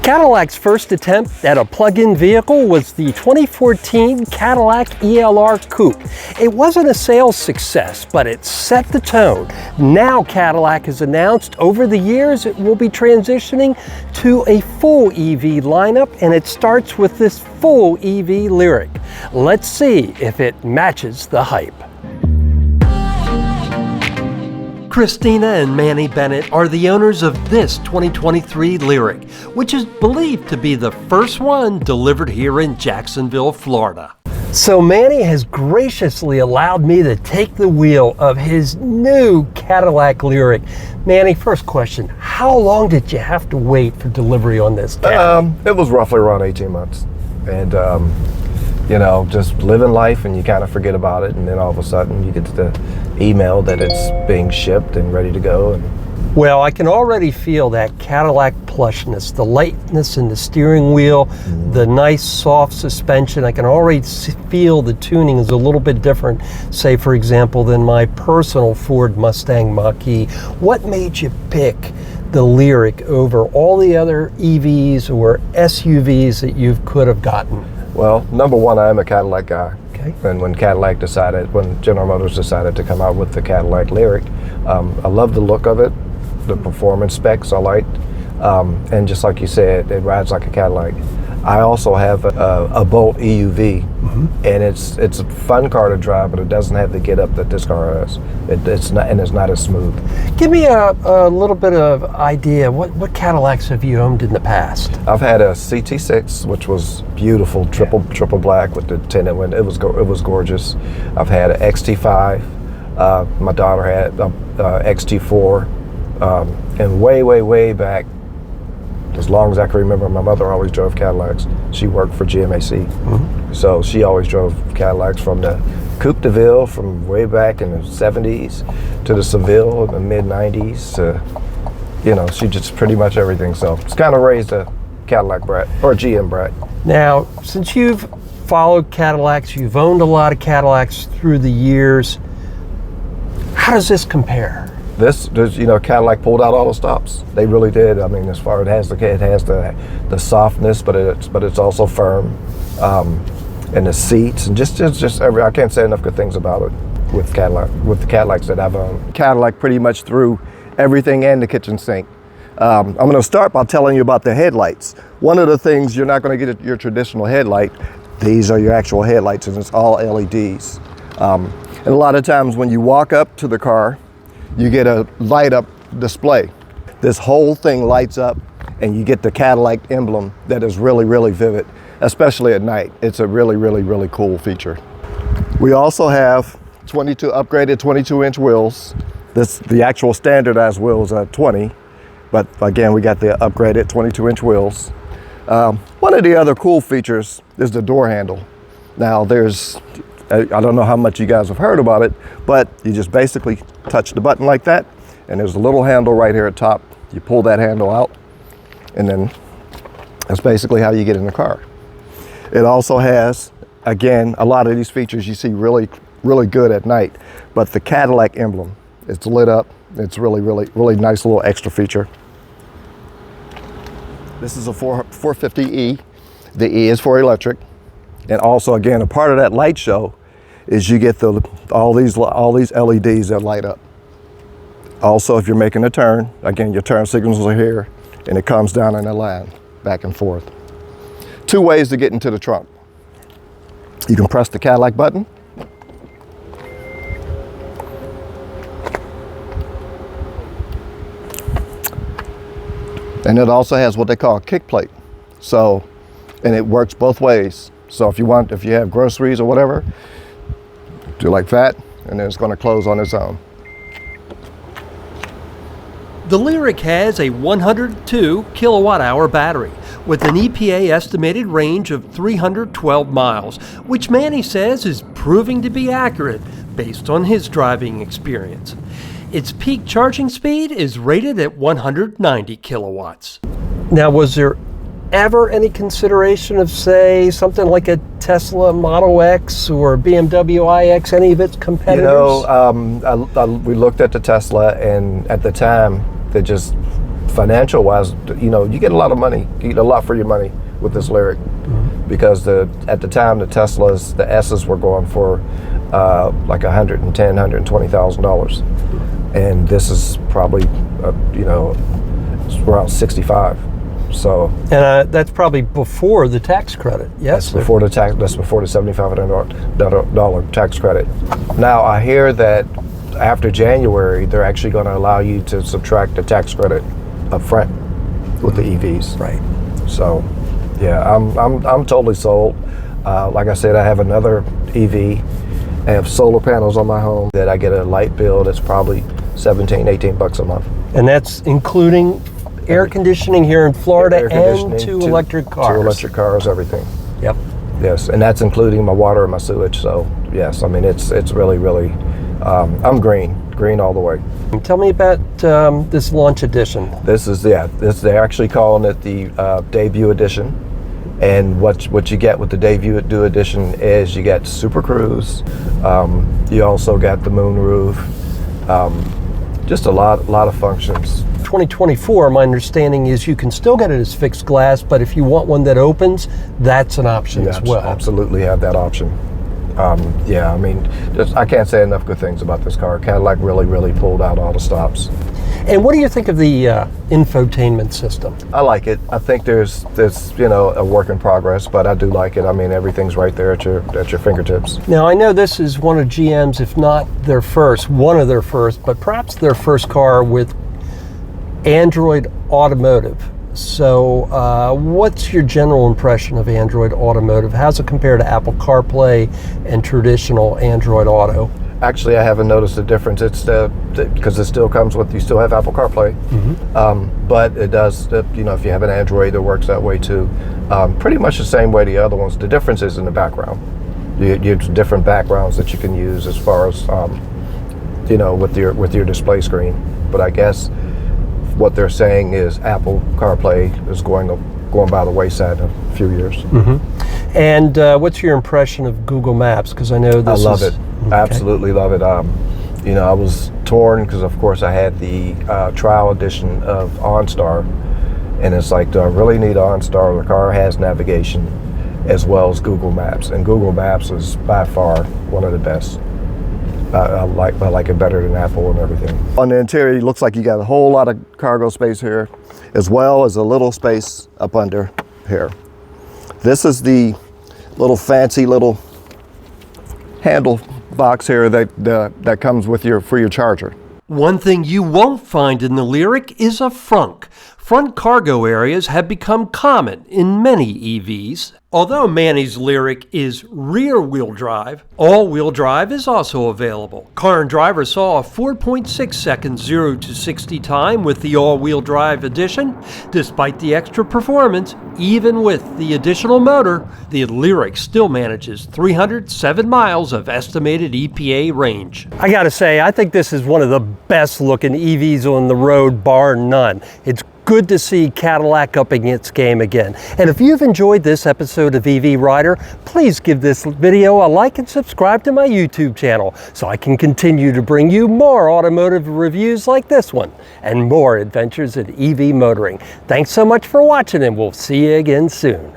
Cadillac's first attempt at a plug-in vehicle was the 2014 Cadillac ELR Coupe. It wasn't a sales success, but it set the tone. Now Cadillac has announced over the years it will be transitioning to a full EV lineup, and it starts with this full EV Lyriq. Let's see if it matches the hype. Christina and Manny Bennett are the owners of this 2023 Lyriq, which is believed to be the first one delivered here in Jacksonville, Florida. So Manny has graciously allowed me to take the wheel of his new Cadillac Lyriq. Manny, first question, how long did you have to wait for delivery on this car? It was roughly around 18 months. And you know, just living life and you kind of forget about it, and then all of a sudden you get the email that it's being shipped and ready to go. Well, I can already feel that Cadillac plushness, the lightness in the steering wheel, the nice soft suspension. I can already feel the tuning is a little bit different, say for example, than my personal Ford Mustang Mach-E. What made you pick the Lyriq over all the other EVs or SUVs that you could have gotten? Well, number one, I'm a Cadillac guy. Okay. And when General Motors decided to come out with the Cadillac Lyriq, I love the look of it, the performance specs I liked, and just like you said, it rides like a Cadillac. I also have a Bolt EUV, and it's a fun car to drive, but it doesn't have the get up that this car has. It's not as smooth. Give me a little bit of idea. What Cadillacs have you owned in the past? I've had a CT6, which was beautiful, triple black with the tinted window. It was gorgeous. I've had an XT5. My daughter had a XT4, and way back, as long as I can remember, my mother always drove Cadillacs. She worked for GMAC, so she always drove Cadillacs, from the Coupe de Ville from way back in the 70s to the Seville in the mid-90s. You know, she just pretty much everything. So it's kind of raised a Cadillac brat, or a GM brat. Now, Since you've followed Cadillacs, you've owned a lot of Cadillacs through the years, how does this compare? This, you know, Cadillac pulled out all the stops. They really did. I mean, as far as it has the softness, but it's also firm, and the seats, and just I can't say enough good things about it with the Cadillacs that I've owned. Cadillac pretty much threw everything and the kitchen sink. I'm going to start by telling you about the headlights. One of the things you're not going to get your traditional headlight. These are your actual headlights, and it's all LEDs. And a lot of times when you walk up to the car, you get a light up display. This whole thing lights up, and you get the Cadillac emblem that is really vivid, especially at night. It's a really cool feature. We also have upgraded 22-inch wheels. The actual standardized wheels are 20, but again, we got the upgraded 22-inch wheels. One of the other cool features is the door handle. Now I don't know how much you guys have heard about it, but you just basically touch the button like that, and there's a little handle right here at top. You pull that handle out, and then that's basically how you get in the car. It also has, again, a lot of these features you see really good at night, but the Cadillac emblem, it's lit up. It's really nice little extra feature. This is a 450E. The E is for electric. And also, again, a part of that light show is you get all these LEDs that light up. Also, if you're making a turn, again, your turn signals are here, and it comes down in a line, back and forth. Two ways to get into the trunk. You can press the Cadillac button, and it also has what they call a kick plate. So, and it works both ways. So if you have groceries or whatever, do like that, and then it's going to close on its own. The Lyriq has a 102 kilowatt-hour battery with an EPA estimated range of 312 miles, which Manny says is proving to be accurate based on his driving experience. Its peak charging speed is rated at 190 kilowatts. Now, was there ever any consideration of, say, something like a Tesla Model X or BMW iX, any of its competitors? You know, we looked at the Tesla, and at the time, financial wise, you know, you get a lot of money. You get a lot for your money with this Lyriq, because at the time the Teslas, the S's were going for like $120,000, and this is probably you know, it's around 65. So, and that's probably before the tax credit. Yes, that's before the tax. That's before the $7,500 tax credit. Now I hear that after January, they're actually going to allow you to subtract the tax credit up front with the EVs. Right. So, yeah, I'm totally sold. Like I said, I have another EV. I have solar panels on my home that I get a light bill that's probably 17, 18 bucks a month. And that's including air conditioning here in Florida and two electric cars. 2 electric cars, everything. Yep. Yes, and that's including my water and my sewage. So yes, I mean it's really I'm green all the way. Tell me about this launch edition. They're actually calling it the debut edition, and what you get with the debut edition is you get Super Cruise. You also got the moon roof. Just a lot of functions. 2024, my understanding is you can still get it as fixed glass, but if you want one that opens, that's an option as well. Absolutely have that option. Yeah, I mean, I can't say enough good things about this car. Cadillac really pulled out all the stops. And what do you think of the infotainment system? I like it. I think there's you know, a work in progress, but I do like it. I mean, everything's right there at your fingertips. Now, I know this is one of GM's, if not their first, one of their first, but perhaps their first car with Android Automotive. So what's your general impression of Android Automotive? How's it compare to Apple CarPlay and traditional Android Auto? Actually, I haven't noticed a difference. It's because it still comes with, you still have Apple CarPlay, but it does, you know, if you have an Android, it works that way too. Pretty much the same way the other ones. The difference is in the background. You have different backgrounds that you can use as far as, you know, with your display screen. But I guess what they're saying is Apple CarPlay is going by the wayside in a few years. And what's your impression of Google Maps? Because I know this I love it. Okay. Absolutely love it. You know, I was torn because, of course, I had the trial edition of OnStar, and it's like, do I really need OnStar? The car has navigation as well as Google Maps, and Google Maps is by far one of the best. I like it better than Apple and everything. On the interior, it looks like you got a whole lot of cargo space here, as well as a little space up under here. This is the little fancy little handle box here that comes with for your charger. One thing you won't find in the Lyriq is a frunk. Front cargo areas have become common in many EVs. Although Manny's Lyriq is rear-wheel drive, all-wheel drive is also available. Car and Driver saw a 4.6 second 0 to 60 time with the all-wheel drive edition. Despite the extra performance, even with the additional motor, the Lyriq still manages 307 miles of estimated EPA range. I gotta say, I think this is one of the best looking EVs on the road, bar none. It's good to see Cadillac upping its game again. And if you've enjoyed this episode of EV Rider, please give this video a like and subscribe to my YouTube channel so I can continue to bring you more automotive reviews like this one and more adventures in EV motoring. Thanks so much for watching, and we'll see you again soon.